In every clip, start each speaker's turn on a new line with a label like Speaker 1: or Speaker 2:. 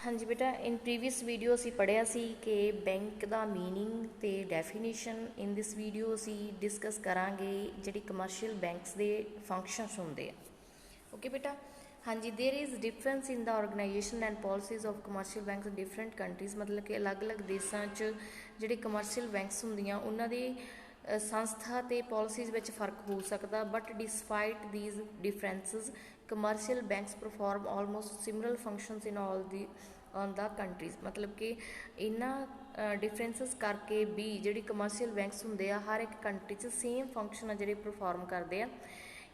Speaker 1: हाँ जी बेटा, in previous video असी पढ़िया सी कि बैंक का मीनिंग ते डेफिनेशन। इन दिस वीडियो असी डिस्कस करांगे जिहड़ी कमर्शियल बैंक्स दे फंक्शनस हुंदे आ। ओके बेटा, हाँ जी। There is difference in the organisation and policies of commercial banks different countries. मतलब कि अलग अलग देशों च जिहड़ी कमर्शियल बैंक्स हुंदियां उन्हां दी संस्था ते पॉलिसीज़ विच फर्क हो सकता। But despite these differences commercial banks perform almost similar functions in all the on the countries. मतलब कि इन्हां डिफरेंसिस करके भी जिहड़ी कमर्शियल बैंक्स हुंदे आ हर एक कंट्री च सेम फंक्शन आ जिहड़े परफॉर्म करते हैं।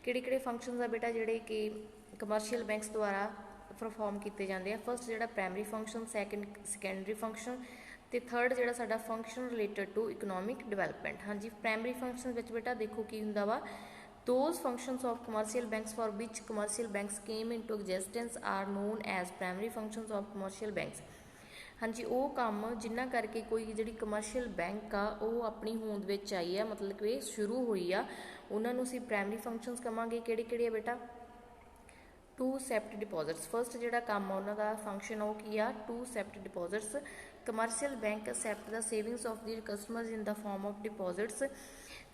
Speaker 1: किहड़े फंक्शनस आ बेटा जिहड़े कि कमर्शियल बैंक्स द्वारा परफॉर्म किए जाते हैं। फस्ट जिहड़ा प्राइमरी फंक्शन, सैकेंडरी फंक्शन, तो थर्ड जिहड़ा साडा function related to economic development. हाँ जी, प्राइमरी फंक्शन विच बेटा देखो की हुंदा वा, those functions of commercial banks for which commercial banks came into existence are known as primary functions of commercial banks। हाँ जी, वो काम जिन्ना करके कोई जिहड़ी कमर्शियल बैंक आ वो अपनी होंद विच आई है, मतलब कि शुरू हुई आ, उन्होंने असीं प्राइमरी फंक्शनस कहांगे। किहड़े-किहड़े आ बेटा? To accept deposits. फस्ट जिहड़ा काम आ उन्हां दा फंक्शन वो की आ, to accept deposits. Commercial bank accept the savings of the customers in the form of deposits.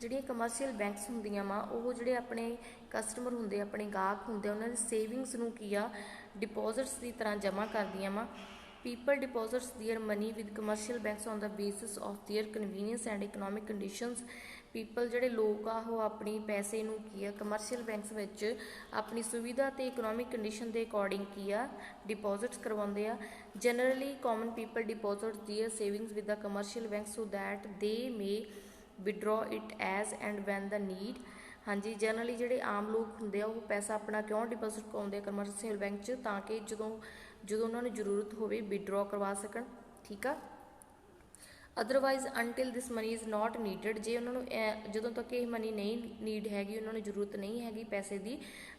Speaker 1: ਜਿਹੜੀਆਂ ਕਮਰਸ਼ੀਅਲ ਬੈਂਕਸ ਹੁੰਦੀਆਂ ਵਾ ਉਹ ਜਿਹੜੇ ਆਪਣੇ ਕਸਟਮਰ ਹੁੰਦੇ, ਆਪਣੇ ਗਾਹਕ ਹੁੰਦੇ, ਉਹਨਾਂ ਦੀ ਸੇਵਿੰਗਸ ਨੂੰ ਕੀ ਆ ਡਿਪੋਜ਼ਿਟਸ ਦੀ ਤਰ੍ਹਾਂ ਜਮ੍ਹਾਂ ਕਰਦੀਆਂ ਵਾ। People deposits their money with commercial banks on the basis of their convenience and economic conditions. People ਜਿਹੜੇ ਲੋਕ ਆ ਉਹ ਆਪਣੀ ਪੈਸੇ ਨੂੰ ਕੀ ਆ ਕਮਰਸ਼ੀਅਲ ਬੈਂਕਸ ਵਿੱਚ ਆਪਣੀ ਸੁਵਿਧਾ ਅਤੇ ਇਕਨੋਮਿਕ ਕੰਡੀਸ਼ਨ ਦੇ ਅਕੋਰਡਿੰਗ ਕੀ ਆ ਡਿਪੋਜ਼ਿਟਸ ਕਰਵਾਉਂਦੇ ਆ। Generally common people deposit their savings with the commercial bank so that they may withdraw it as and when the need. हाँ जी, जनरली जोड़े आम लोग होंगे वो पैसा अपना क्यों डिपोजिट करवाते कमर्शियल बैंक च, ताकि जो उन्होंने जरूरत हो विड्रॉ करवा सकन। ठीक है, otherwise until this money is not needed. जे उन्होंने जो तक ये मनी नहीं नीड हैगी, उन्होंने जरूरत नहीं हैगी पैसे की,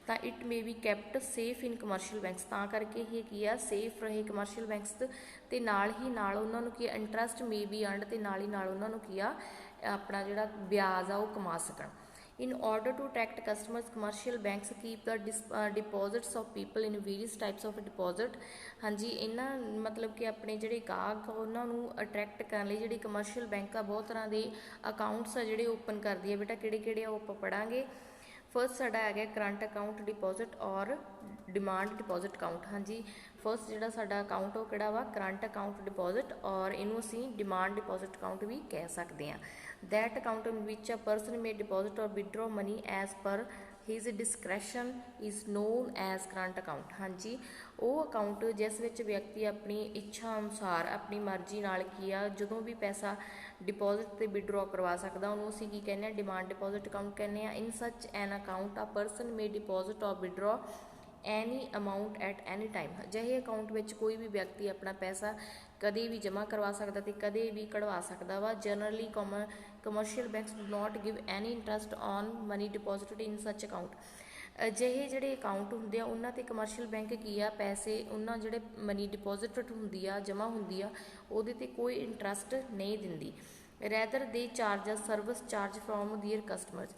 Speaker 1: तो it may be kept safe in commercial banks. ता करके ये की आ सेफ रहे कमर्शियल बैंक्स ते नाल ही नाल उन्होंने की इंटरस्ट मे बी अर्नड ते नाल ही नाल उन्होंने की आ अपना जिहड़ा ब्याज आ वो कमा सकन। In order to attract customers, commercial banks keep the deposits of people in various types of deposit। हाँ जी, इन्हां मतलब कि अपने जिहड़े गाहक उन्होंने अट्रैक्ट करने लई जिहड़ी कमर्शियल बैंक आ बहुत तरह के अकाउंट्स आ जिहड़े ओपन करदी है। बेटा किहड़े-किहड़े आ आपां पढ़ांगे। फर्स्ट साडा है करंट अकाउंट डिपॉजिट और डिमांड डिपॉजिट अकाउंट। हाँ जी, फर्स्ट जिहड़ा साडा अकाउंट वो किहड़ा वा करंट अकाउंट डिपॉजिट, और इनू असीं डिमांड डिपॉजिट अकाउंट भी कह सकते हैं। That account in which a person may deposit or withdraw money as per his discretion is known as current account. हाँ जी, वो अकाउंट जिस विच व्यक्ति अपनी इच्छा अनुसार अपनी मर्जी नाल की आ जदों भी पैसा डिपॉजिट ते विड्रॉ करवा सकदा, उन्होंने असीं की कहने डिमांड डिपॉजिट अकाउंट कहने। In such an account a person may deposit or withdraw any amount at any time. अजिहे अकाउंट में कोई भी व्यक्ति अपना पैसा कदे भी जमा करवा सकता तो कदे भी कढ़वा सकता वा। Generally commercial banks do not give any interest on money deposited in such account. अजिहे जिहड़े अकाउंट हुंदे आ उन्हां ते कमर्शियल बैंक की आ पैसे उन्हां जिहड़े मनी डिपॉजिटेड हुंदी आ जमा हुंदी आ उहदे ते कोई इंटरस्ट नहीं दिंदी। Rather they charge service charge from their customers.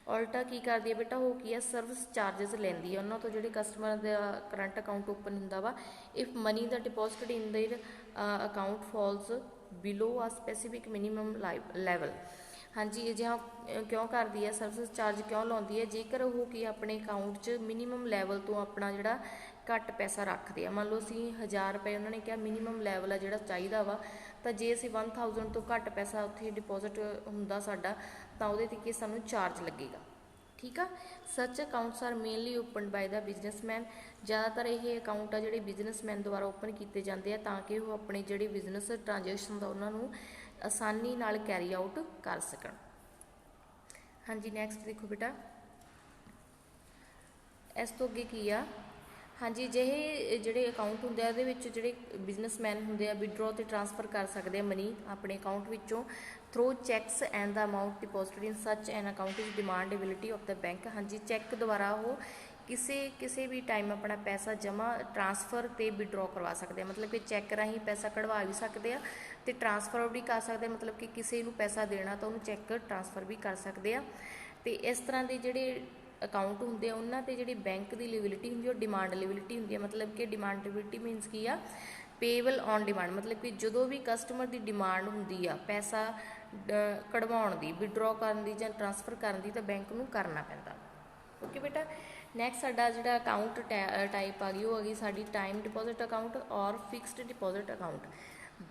Speaker 1: उल्टा की करती है बेटा वो की है सर्विस चार्जिज लैंदी है उन्होंने तो जो कस्टमर का करंट अकाउंट ओपन होंदा वा। If money the deposited in their account falls below a specific minimum level. हाँ जी, अजिहा क्यों करती है सर्विस चार्ज क्यों लाती है? जेकर वो कि अपने अकाउंट च मिनीमम लैवल तो अपना जोड़ा घट पैसा रखते हैं। मान लो असी 1000 रुपये उन्होंने कहा मिनीमम लैवल है जोड़ा चाहिए वा, तो जे असी 1000 तो घट पैसा उत्थे डिपॉजिट होंदा साडा तो वो कि सानू चार्ज लगेगा। ठीक है, such accounts are mainly open by the businessman. ज़्यादातर ये अकाउंट आ जिहड़े बिजनेसमैन द्वारा ओपन किए जाते हैं ताकि वो अपने जिहड़े बिजनेस ट्रांजैक्शन उन्होंने आसानी नाल कैरी आउट कर सकन। हाँ जी, नैक्सट देखो बेटा, इस तो अगे की आ। हाँ जी, अजिहे जिहड़े अकाउंट होंदे आ उहदे विच जिहड़े बिजनेसमैन होंदे आ विड्रॉ ते ट्रांसफर कर सकते हैं मनी अपने अकाउंट विचों through cheques and the amount deposited in such an account is demand liability of the bank. हाँ जी, चैक द्वारा वो किसी भी टाइम अपना पैसा जमा ट्रांसफर ते विड्रॉ करवा सकते हैं। मतलब कि चैक राही पैसा कढ़वा भी सकते हैं तो ट्रांसफर भी कर सकते हैं। मतलब कि किसी को पैसा देना तो उन्होंने चैक ट्रांसफर भी कर सकते हैं। तो इस तरह के जिहड़े अकाउंट होंगे उन्होंने जिहड़ी बैंक की लिबिलिटी होंगी वो डिमांड लिबिलिटी होंगी है। मतलब कि डिमांडेबिलिटी मीनस की आ ਪੇਬਲ ਔਨ ਡਿਮਾਂਡ मतलब कि ਜਦੋਂ ਵੀ ਕਸਟਮਰ ਦੀ ਡਿਮਾਂਡ ਹੁੰਦੀ ਆ ਪੈਸਾ ਕਢਵਾਉਣ ਦੀ, ਵਿਡਰੋ ਕਰਨ ਦੀ ਜਾਂ ਟ੍ਰਾਂਸਫਰ ਕਰਨ ਦੀ, ਤਾਂ ਬੈਂਕ ਨੂੰ ਕਰਨਾ ਪੈਂਦਾ। ਓਕੇ ਬੇਟਾ। ਨੈਕਸਟ ਸਾਡਾ ਜਿਹੜਾ ਅਕਾਊਂਟ ਟਾਈਪ ਆ ਗਈ ਉਹ ਆ ਗਈ ਸਾਡੀ ਟਾਈਮ ਡਿਪੋਜ਼ਿਟ ਅਕਾਊਂਟ ਔਰ fixed deposit account.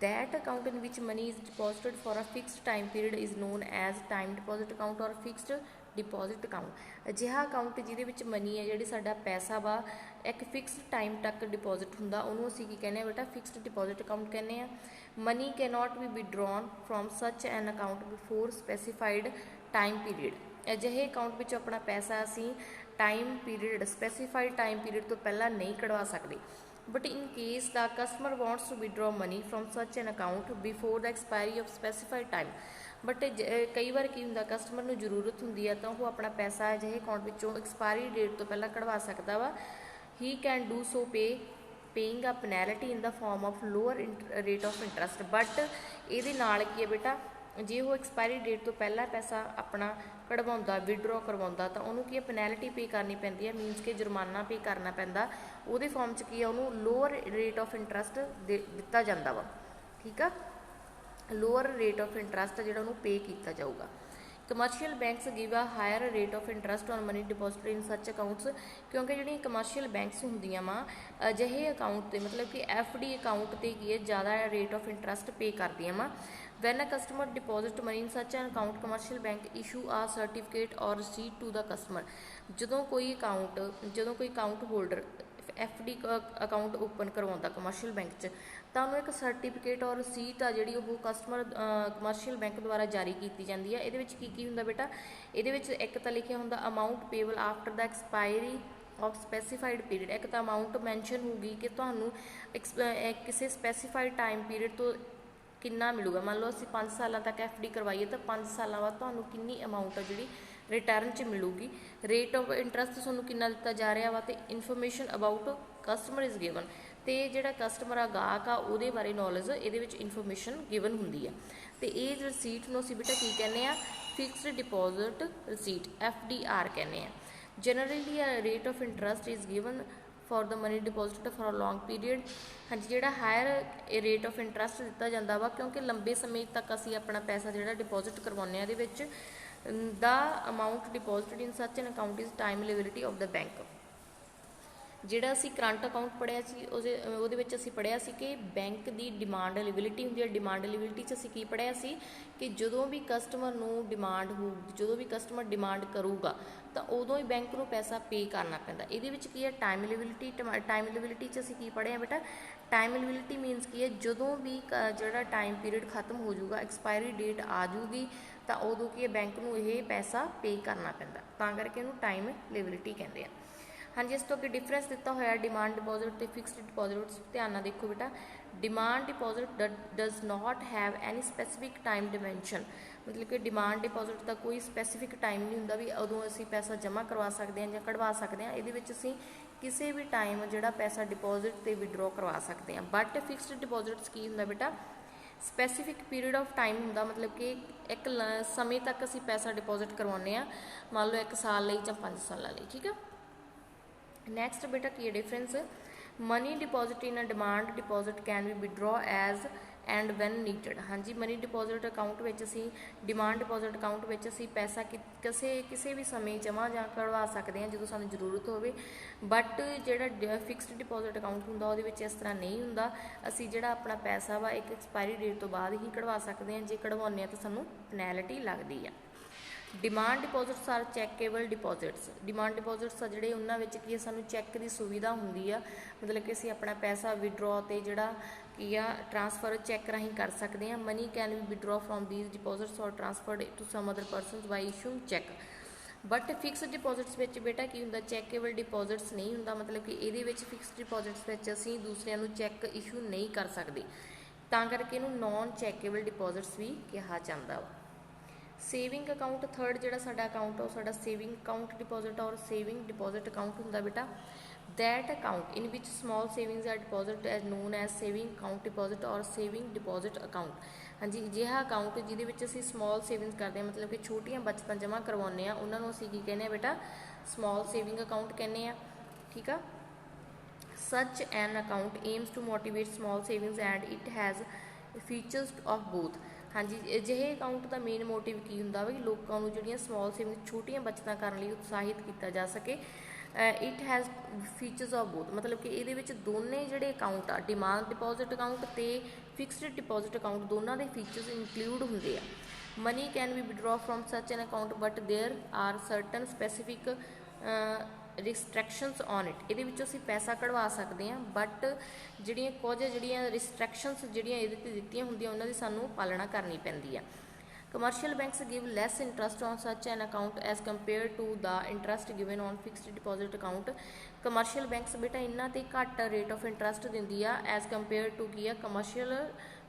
Speaker 1: That account in which money is deposited for a fixed time period is known as time deposit account or fixed deposit account। ਅਜਿਹਾ ਅਕਾਊਂਟ ਜਿਹਦੇ ਵਿੱਚ ਮਨੀ ਹੈ, ਜਿਹੜੀ ਸਾਡਾ ਪੈਸਾ ਵਾ ਇੱਕ ਫਿਕਸਡ ਟਾਈਮ ਤੱਕ ਡਿਪੋਜ਼ਿਟ ਹੁੰਦਾ, ਉਹਨੂੰ ਅਸੀਂ ਕੀ ਕਹਿੰਦੇ ਆ ਬੇਟਾ? ਫਿਕਸਡ ਡਿਪੋਜ਼ਿਟ ਅਕਾਊਂਟ ਕਹਿੰਦੇ ਆ। Money cannot B ਵਿਡਰੋਨ from such an account before specified time period. ਅਜਿਹੇ ਅਕਾਊਂਟ ਵਿੱਚ ਆਪਣਾ ਪੈਸਾ ਅਸੀਂ time period, specified time period ਤੋਂ ਪਹਿਲਾਂ ਨਹੀਂ ਕਢਵਾ ਸਕਦੇ। But in case the customer wants to withdraw money from such an account before the expiry of specified time, but ਕਈ ਵਾਰ ਕੀ ਹੁੰਦਾ, ਕਸਟਮਰ ਨੂੰ ਜ਼ਰੂਰਤ ਹੁੰਦੀ ਹੈ ਤਾਂ ਉਹ ਆਪਣਾ ਪੈਸਾ ਅਜਿਹੇ ਅਕਾਊਂਟ ਵਿੱਚੋਂ ਐਕਸਪਾਇਰੀ ਡੇਟ ਤੋਂ ਪਹਿਲਾਂ ਕਢਵਾ ਸਕਦਾ ਵਾ। He can do so paying a penalty in the form of lower rate of interest. But ਇਹਦੇ ਨਾਲ ਕੀ ਹੈ ਬੇਟਾ, ਜੇ ਉਹ ਐਕਸਪਾਇਰੀ ਡੇਟ ਤੋਂ ਪਹਿਲਾਂ ਪੈਸਾ ਆਪਣਾ ਕਢਵਾਉਂਦਾ, ਵਿਡਰੋ ਕਰਵਾਉਂਦਾ, ਤਾਂ ਉਹਨੂੰ ਕੀ ਹੈ ਪੈਨੈਲਟੀ ਪੇ ਕਰਨੀ ਪੈਂਦੀ ਹੈ, ਮੀਨਸ ਕਿ ਜੁਰਮਾਨਾ ਪੇ ਕਰਨਾ ਪੈਂਦਾ। ਉਹਦੇ ਫਾਰਮ 'ਚ ਕੀ ਆ, ਉਹਨੂੰ ਲੋਅਰ ਰੇਟ ਆਫ ਇੰਟਰਸਟ ਦਿੱਤਾ ਜਾਂਦਾ ਵਾ। ਠੀਕ ਆ, ਲੋਅਰ ਰੇਟ ਆਫ ਇੰਟਰਸਟ ਜਿਹੜਾ ਉਹਨੂੰ ਪੇ ਕੀਤਾ ਜਾਊਗਾ। Commercial banks give a higher rate of interest on money deposit in such accounts. ਕਿਉਂਕਿ ਜਿਹੜੀਆਂ ਕਮਰਸ਼ੀਅਲ ਬੈਂਕਸ ਹੁੰਦੀਆਂ ਵਾ ਅਜਿਹੇ ਅਕਾਊਂਟ 'ਤੇ, ਮਤਲਬ ਕਿ FD ਅਕਾਊਂਟ 'ਤੇ ਕੀ ਹੈ ਜ਼ਿਆਦਾ ਰੇਟ ਆਫ ਇੰਟਰਸਟ ਪੇ ਕਰਦੀਆਂ ਵਾ। When a customer deposit money in such an account, commercial bank issue a certificate or receipt to the customer. ਜਦੋਂ ਕੋਈ account holder FD account open ਕਰਵਾਉਂਦਾ ਕਮਰਸ਼ੀਅਲ ਬੈਂਕ 'ਚ, ਤਾਂ ਉਹਨੂੰ ਇੱਕ ਸਰਟੀਫਿਕੇਟ ਔਰ ਰਸੀਟ ਆ ਜਿਹੜੀ ਉਹ ਕਮਰਸ਼ੀਅਲ ਬੈਂਕ ਦੁਆਰਾ ਜਾਰੀ ਕੀਤੀ ਜਾਂਦੀ ਹੈ। ਇਹਦੇ ਵਿੱਚ ਕੀ ਹੁੰਦਾ ਬੇਟਾ? ਇਹਦੇ ਵਿੱਚ ਇੱਕ ਤਾਂ ਲਿਖਿਆ ਹੁੰਦਾ amount payable after the expiry of specified period. ਇੱਕ ਤਾਂ ਅਮਾਊਂਟ ਮੈਂਸ਼ਨ ਹੋਊਗੀ ਕਿ ਤੁਹਾਨੂੰ ਕਿਸੇ ਸਪੈਸੀਫਾਈਡ ਟਾਈਮ ਪੀਰੀਅਡ ਤੋਂ ਕਿੰਨਾ ਮਿਲੂਗਾ। ਮੰਨ ਲਓ ਅਸੀਂ 5 ਸਾਲਾਂ ਤੱਕ FD ਕਰਵਾਈਏ ਤਾਂ 5 ਸਾਲਾਂ ਬਾਅਦ ਤੁਹਾਨੂੰ ਕਿੰਨੀ ਅਮਾਊਂਟ ਆ ਜਿਹੜੀ ਰਿਟਰਨ 'ਚ ਮਿਲੂਗੀ। ਰੇਟ ਆਫ ਇੰਟਰਸਟ ਤੁਹਾਨੂੰ ਕਿੰਨਾ ਦਿੱਤਾ ਜਾ ਰਿਹਾ ਵਾ, ਅਤੇ information about customer is given, ਅਤੇ ਜਿਹੜਾ ਕਸਟਮਰ ਆ ਗਾਹਕ ਆ ਉਹਦੇ ਬਾਰੇ ਨੌਲੇਜ ਇਹਦੇ ਵਿੱਚ ਇਨਫੋਰਮੇਸ਼ਨ ਗਿਵਨ ਹੁੰਦੀ ਆ। ਅਤੇ ਇਹ ਰਸੀਟ ਨੂੰ ਅਸੀਂ ਬੇਟਾ ਕੀ ਕਹਿੰਦੇ ਆ? ਫਿਕਸਡ ਡਿਪੋਜ਼ਿਟ ਰਸੀਟ, FDR ਕਹਿੰਦੇ ਆ। Generally rate of interest is given for the money deposit for a long period. ਹਾਂਜੀ, ਜਿਹੜਾ ਹਾਇਰ ਰੇਟ ਆਫ ਇੰਟਰਸਟ ਦਿੱਤਾ ਜਾਂਦਾ ਵਾ ਕਿਉਂਕਿ ਲੰਬੇ ਸਮੇਂ ਤੱਕ ਅਸੀਂ ਆਪਣਾ ਪੈਸਾ ਜਿਹੜਾ ਡਿਪੋਜ਼ਿਟ ਕਰਵਾਉਂਦੇ ਹਾਂ। ਇਹਦੇ ਵਿੱਚ ਦਾ amount deposited in such an account is time liability of the bank. ਜਿਹੜਾ ਅਸੀਂ ਕਰੰਟ ਅਕਾਊਂਟ ਪੜ੍ਹਿਆ ਸੀ ਉਹਦੇ ਵਿੱਚ ਅਸੀਂ ਪੜ੍ਹਿਆ ਸੀ ਕਿ ਬੈਂਕ ਦੀ ਡਿਮਾਂਡ ਲਿਵਿਲਿਟੀ ਹੁੰਦੀ ਹੈ। ਡਿਮਾਂਡ ਲਿਵਿਲਿਟੀ 'ਚ ਅਸੀਂ ਕੀ ਪੜ੍ਹਿਆ ਸੀ ਕਿ ਜਦੋਂ ਵੀ ਕਸਟਮਰ ਨੂੰ ਡਿਮਾਂਡ ਹੋਊਗੀ, ਜਦੋਂ ਵੀ ਕਸਟਮਰ ਡਿਮਾਂਡ ਕਰੂਗਾ ਤਾਂ ਉਦੋਂ ਹੀ ਬੈਂਕ ਨੂੰ ਪੈਸਾ ਪੇ ਕਰਨਾ ਪੈਂਦਾ। ਇਹਦੇ ਵਿੱਚ ਕੀ ਹੈ ਟਾਈਮ ਲਿਵਿਲਿਟੀ। ਟਾਈਮ ਲਿਵਿਲਿਟੀ 'ਚ ਅਸੀਂ ਕੀ ਪੜ੍ਹਿਆ ਬੇਟਾ? ਟਾਈਮ ਲਿਵਿਲਿਟੀ ਮੀਨਸ ਕੀ ਹੈ, ਜਦੋਂ ਵੀ ਜਿਹੜਾ ਟਾਈਮ ਪੀਰੀਅਡ ਖਤਮ ਹੋ ਜਾਊਗਾ, ਐਕਸਪਾਇਰੀ ਡੇਟ ਆ ਜੂਗੀ, ਤਾਂ ਉਦੋਂ ਕੀ ਹੈ ਬੈਂਕ ਨੂੰ ਇਹ ਪੈਸਾ ਪੇ ਕਰਨਾ ਪੈਂਦਾ, ਤਾਂ ਕਰਕੇ ਇਹਨੂੰ ਟਾਈਮ ਲਿਵਿਲਿਟੀ ਕਹਿੰਦੇ ਆ। ਹਾਂਜੀ, ਇਸ ਤੋਂ ਅੱਗੇ ਡਿਫਰੈਂਸ ਦਿੱਤਾ ਹੋਇਆ ਡਿਮਾਂਡ ਡਿਪੋਜ਼ਿਟ ਅਤੇ ਫਿਕਸਡ ਡਿਪੋਜ਼ਿਟਸ। ਧਿਆਨ ਨਾਲ ਦੇਖੋ ਬੇਟਾ, demand deposit does not have any specific time dimension. ਮਤਲਬ ਕਿ ਡਿਮਾਂਡ ਡਿਪੋਜ਼ਿਟ ਦਾ ਕੋਈ ਸਪੈਸੀਫਿਕ ਟਾਈਮ ਨਹੀਂ ਹੁੰਦਾ ਵੀ ਉਦੋਂ ਅਸੀਂ ਪੈਸਾ ਜਮ੍ਹਾਂ ਕਰਵਾ ਸਕਦੇ ਹਾਂ ਜਾਂ ਕਢਵਾ ਸਕਦੇ ਹਾਂ। ਇਹਦੇ ਵਿੱਚ ਅਸੀਂ ਕਿਸੇ ਵੀ ਟਾਈਮ ਜਿਹੜਾ ਪੈਸਾ ਡਿਪੋਜ਼ਿਟ ਤੇ ਵਿਡਰੋ ਕਰਵਾ ਸਕਦੇ ਹਾਂ। ਬਟ ਫਿਕਸਡ ਡਿਪੋਜ਼ਿਟਸ ਕੀ ਹੁੰਦਾ ਬੇਟਾ? ਸਪੈਸੀਫਿਕ ਪੀਰੀਅਡ ਆਫ ਟਾਈਮ ਹੁੰਦਾ, ਮਤਲਬ ਕਿ ਇੱਕ ਸਮੇਂ ਤੱਕ ਅਸੀਂ ਪੈਸਾ ਡਿਪੋਜ਼ਿਟ ਕਰਵਾਉਂਦੇ ਹਾਂ, ਮੰਨ ਲਓ 1 ਸਾਲ ਲਈ ਜਾਂ 5 ਸਾਲਾਂ ਲਈ। ਠੀਕ ਆ। ਨੈਕਸਟ ਬੇਟਾ ਕੀ ਹੈ difference? Money deposit in a demand deposit can be withdraw as and when needed. ਹਾਂਜੀ, ਮਨੀ ਡਿਪੋਜ਼ਿਟ ਅਕਾਊਂਟ ਵਿੱਚ ਅਸੀਂ, ਡਿਮਾਂਡ ਡਿਪੋਜ਼ਿਟ ਅਕਾਊਂਟ ਵਿੱਚ ਅਸੀਂ ਪੈਸਾ ਕਿਸੇ ਵੀ ਸਮੇਂ ਜਮ੍ਹਾਂ ਜਾਂ ਕਢਵਾ ਸਕਦੇ ਹਾਂ ਜਦੋਂ ਸਾਨੂੰ ਜ਼ਰੂਰਤ ਹੋਵੇ। ਬਟ ਜਿਹੜਾ ਫਿਕਸਡ ਡਿਪੋਜ਼ਿਟ ਅਕਾਊਂਟ ਹੁੰਦਾ ਉਹਦੇ ਵਿੱਚ ਇਸ ਤਰ੍ਹਾਂ ਨਹੀਂ ਹੁੰਦਾ। ਅਸੀਂ ਜਿਹੜਾ ਆਪਣਾ ਪੈਸਾ ਵਾ ਇੱਕ ਐਕਸਪਾਇਰੀ ਡੇਟ ਤੋਂ ਬਾਅਦ ਹੀ ਕਢਵਾ ਸਕਦੇ ਹਾਂ। ਜੇ ਕਢਵਾਉਂਦੇ ਹਾਂ ਤਾਂ ਸਾਨੂੰ ਪੈਨੈਲਟੀ ਲੱਗਦੀ ਆ। Demand deposits are chequeable deposits. Demand deposits ਆ ਜਿਹੜੇ ਉਹਨਾਂ ਵਿੱਚ ਕੀ ਸਾਨੂੰ ਚੈੱਕ ਦੀ ਸੁਵਿਧਾ ਹੁੰਦੀ ਆ, ਮਤਲਬ ਕਿ ਅਸੀਂ ਆਪਣਾ ਪੈਸਾ ਵਿਡਰੋ ਅਤੇ ਜਿਹੜਾ ਕੀ ਆ ਟ੍ਰਾਂਸਫਰ ਚੈੱਕ ਰਾਹੀਂ ਕਰ ਸਕਦੇ ਹਾਂ। Money can be withdraw from these deposits or transferred to some other persons by issuing cheque. But fixed deposits ਵਿੱਚ ਬੇਟਾ ਕੀ ਹੁੰਦਾ? ਚੈੱਕੇਬਲ ਡਿਪੋਜ਼ਿਟਸ ਨਹੀਂ ਹੁੰਦਾ, ਮਤਲਬ ਕਿ ਇਹਦੇ ਵਿੱਚ ਫਿਕਸਡ ਡਿਪੋਜ਼ਿਟਸ ਵਿੱਚ ਅਸੀਂ ਦੂਸਰਿਆਂ ਨੂੰ ਚੈੱਕ ਇਸ਼ੂ ਨਹੀਂ ਕਰ ਸਕਦੇ, ਤਾਂ ਕਰਕੇ ਇਹਨੂੰ ਨੋਨ ਚੈੱਕੇਬਲ ਡਿਪੋਜ਼ਿਟਸ ਵੀ ਕਿਹਾ ਜਾਂਦਾ ਵਾ। ਸੇਵਿੰਗ ਅਕਾਊਂਟ ਥਰਡ ਜਿਹੜਾ ਸਾਡਾ ਅਕਾਊਂਟ ਉਹ ਸਾਡਾ saving account deposit or saving deposit account ਹੁੰਦਾ ਬੇਟਾ। That account in which small savings are deposit as known as saving account deposit or saving deposit account. ਹਾਂਜੀ, ਅਜਿਹਾ ਅਕਾਊਂਟ ਜਿਹਦੇ ਵਿੱਚ ਅਸੀਂ ਸਮਾਲ ਸੇਵਿੰਗਸ ਕਰਦੇ ਹਾਂ, ਮਤਲਬ ਕਿ ਛੋਟੀਆਂ ਬਚਤਾਂ ਜਮ੍ਹਾਂ ਕਰਵਾਉਂਦੇ ਹਾਂ, ਉਹਨਾਂ ਨੂੰ ਅਸੀਂ ਕੀ ਕਹਿੰਦੇ ਹਾਂ ਬੇਟਾ? ਸਮਾਲ ਸੇਵਿੰਗ ਅਕਾਊਂਟ ਕਹਿੰਦੇ ਹਾਂ। ਠੀਕ ਆ। Such an account aims to motivate small savings and it has features of both। ਹਾਂਜੀ, ਅਜਿਹੇ ਅਕਾਊਂਟ ਦਾ ਮੇਨ ਮੋਟਿਵ ਕੀ ਹੁੰਦਾ ਵਾ ਕਿ ਲੋਕਾਂ ਨੂੰ ਜਿਹੜੀਆਂ ਸਮੋਲ ਸੇਵਿੰਗ ਛੋਟੀਆਂ ਬੱਚਤਾਂ ਕਰਨ ਲਈ ਉਤਸ਼ਾਹਿਤ ਕੀਤਾ ਜਾ ਸਕੇ। It has features of both, ਮਤਲਬ ਕਿ ਇਹਦੇ ਵਿੱਚ ਦੋਨੇ ਜਿਹੜੇ ਅਕਾਊਂਟ ਆ, ਡਿਮਾਂਡ ਡਿਪੋਜ਼ਿਟ ਅਕਾਊਂਟ ਅਤੇ ਫਿਕਸਡ ਡਿਪੋਜ਼ਿਟ ਅਕਾਊਂਟ, ਦੋਨਾਂ ਦੇ ਫੀਚਰਸ ਇਨਕਲੂਡ ਹੁੰਦੇ ਆ। Money can be withdraw from such an account but there are certain specific restrictions on it. ਇਹਦੇ ਵਿੱਚੋਂ ਅਸੀਂ ਪੈਸਾ ਕਢਵਾ ਸਕਦੇ ਹਾਂ, ਬਟ ਜਿਹੜੀਆਂ ਰਿਸਟ੍ਰਿਕਸ਼ਨਸ ਜਿਹੜੀਆਂ ਇਹਦੇ 'ਤੇ ਦਿੱਤੀਆਂ ਹੁੰਦੀਆਂ ਉਹਨਾਂ ਦੀ ਸਾਨੂੰ ਪਾਲਣਾ ਕਰਨੀ ਪੈਂਦੀ ਆ। Commercial banks give less interest on such an account as compared to the interest given on fixed deposit account। Commercial banks ਬੇਟਾ ਇਹਨਾਂ ਤੇ ਘੱਟ rate of interest ਦਿੰਦੀ ਆ as compared to ਕੀ ਆ commercial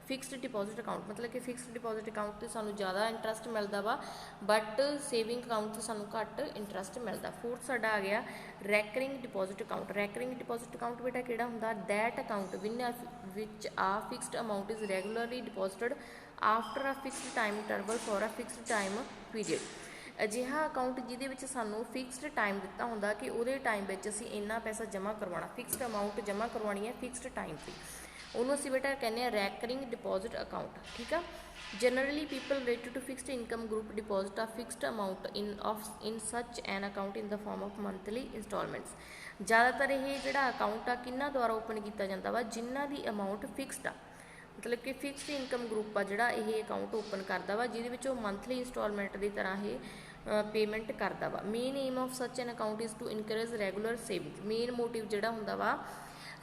Speaker 1: ਫਿਕਸਡ ਡਿਪੋਜ਼ਿਟ ਅਕਾਊਂਟ, ਮਤਲਬ ਕਿ fixed deposit account 'ਤੇ ਸਾਨੂੰ ਜ਼ਿਆਦਾ ਇੰਟਰਸਟ ਮਿਲਦਾ ਵਾ, ਬਟ ਸੇਵਿੰਗ ਅਕਾਊਂਟ 'ਤੇ ਸਾਨੂੰ ਘੱਟ ਇੰਟਰਸਟ ਮਿਲਦਾ। ਫੋਰਥ ਸਾਡਾ ਆ ਗਿਆ recurring deposit account. Recurring deposit account ਬੇਟਾ ਕਿਹੜਾ ਹੁੰਦਾ? That account which a fixed amount is regularly deposited after a fixed time interval for a fixed time period. ਅਜਿਹਾ ਅਕਾਊਂਟ ਜਿਹਦੇ ਵਿੱਚ ਸਾਨੂੰ ਫਿਕਸਡ ਟਾਈਮ ਦਿੱਤਾ ਹੁੰਦਾ ਕਿ ਉਹਦੇ ਟਾਈਮ ਵਿੱਚ ਅਸੀਂ ਇੰਨਾ ਪੈਸਾ ਜਮ੍ਹਾਂ ਕਰਵਾਉਣਾ, ਫਿਕਸਡ ਅਮਾਊਂਟ ਜਮ੍ਹਾਂ ਕਰਵਾਉਣੀ ਹੈ ਫਿਕਸਡ ਟਾਈਮ 'ਤੇ, ਉਹਨੂੰ ਅਸੀਂ ਬੇਟਾ ਕਹਿੰਦੇ ਹਾਂ ਰੈਕਰਿੰਗ ਡਿਪੋਜ਼ਿਟ ਅਕਾਊਂਟ। ਠੀਕ ਆ। Generally people related to fixed income group deposit a fixed amount in such an account in the form of monthly instalments. ਜ਼ਿਆਦਾਤਰ ਇਹ ਜਿਹੜਾ ਅਕਾਊਂਟ ਆ ਕਿਹਨਾਂ ਦੁਆਰਾ ਓਪਨ ਕੀਤਾ ਜਾਂਦਾ ਵਾ? ਜਿਨ੍ਹਾਂ ਦੀ ਅਮਾਊਂਟ ਫਿਕਸਡ ਆ, ਮਤਲਬ ਕਿ ਫਿਕਸਡ ਇਨਕਮ ਗਰੁੱਪ ਆ ਜਿਹੜਾ ਇਹ ਅਕਾਊਂਟ ਓਪਨ ਕਰਦਾ ਵਾ, ਜਿਹਦੇ ਵਿੱਚ ਉਹ ਮੰਥਲੀ ਇੰਸਟਾਲਮੈਂਟ ਦੀ ਤਰ੍ਹਾਂ ਇਹ ਪੇਮੈਂਟ ਕਰਦਾ ਵਾ। Main aim of such an account is to encourage regular saving. Main motive ਜਿਹੜਾ ਹੁੰਦਾ ਵਾ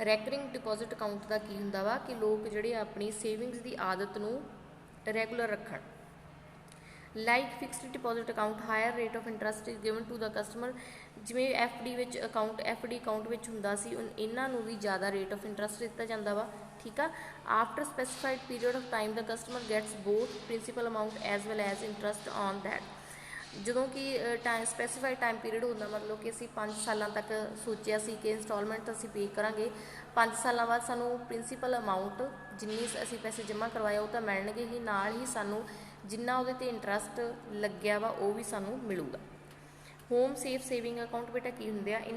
Speaker 1: ਰੈਕਰਿੰਗ ਡਿਪੋਜ਼ਿਟ ਅਕਾਊਂਟ ਦਾ ਕੀ ਹੁੰਦਾ ਵਾ ਕਿ ਲੋਕ ਜਿਹੜੇ ਆਪਣੀ ਸੇਵਿੰਗਸ ਦੀ ਆਦਤ ਨੂੰ ਰੈਗੂਲਰ ਰੱਖਣ। Like fixed deposit account higher rate of interest is given to the customer. ਜਿਵੇਂ ਐਫ ਡੀ ਅਕਾਊਂਟ ਵਿੱਚ ਹੁੰਦਾ ਸੀ, ਇਹਨਾਂ ਨੂੰ ਵੀ ਜ਼ਿਆਦਾ ਰੇਟ ਆਫ ਇੰਟਰਸਟ ਦਿੱਤਾ ਜਾਂਦਾ ਵਾ। ਠੀਕ ਆ। After specified period of time the customer gets both principal amount as well as interest on that. ਜਦੋਂ ਕਿ ਸਪੈਸੀਫਾਈਡ ਟਾਈਮ ਪੀਰੀਅਡ ਹੁੰਦਾ, ਮਤਲਬ ਕਿ ਅਸੀਂ 5 ਸਾਲਾਂ ਤੱਕ ਸੋਚਿਆ ਸੀ ਕਿ ਇੰਸਟਾਲਮੈਂਟ ਅਸੀਂ ਪੇ ਕਰਾਂਗੇ, 5 ਸਾਲਾਂ ਬਾਅਦ ਸਾਨੂੰ ਪ੍ਰਿੰਸੀਪਲ ਅਮਾਊਂਟ ਜਿੰਨੀ ਅਸੀਂ ਪੈਸੇ ਜਮ੍ਹਾਂ ਕਰਵਾਏ ਉਹ ਤਾਂ ਮਿਲਣਗੇ ਹੀ, ਨਾਲ ਹੀ ਸਾਨੂੰ ਜਿੰਨਾ ਉਹਦੇ 'ਤੇ ਇੰਟਰਸਟ ਲੱਗਿਆ ਵਾ ਉਹ ਵੀ ਸਾਨੂੰ ਮਿਲੂਗਾ। ਹੋਮ ਸੇਫ ਸੇਵਿੰਗ ਅਕਾਊਂਟ ਬੇਟਾ ਕੀ ਹੁੰਦੇ ਆ? ਇਨ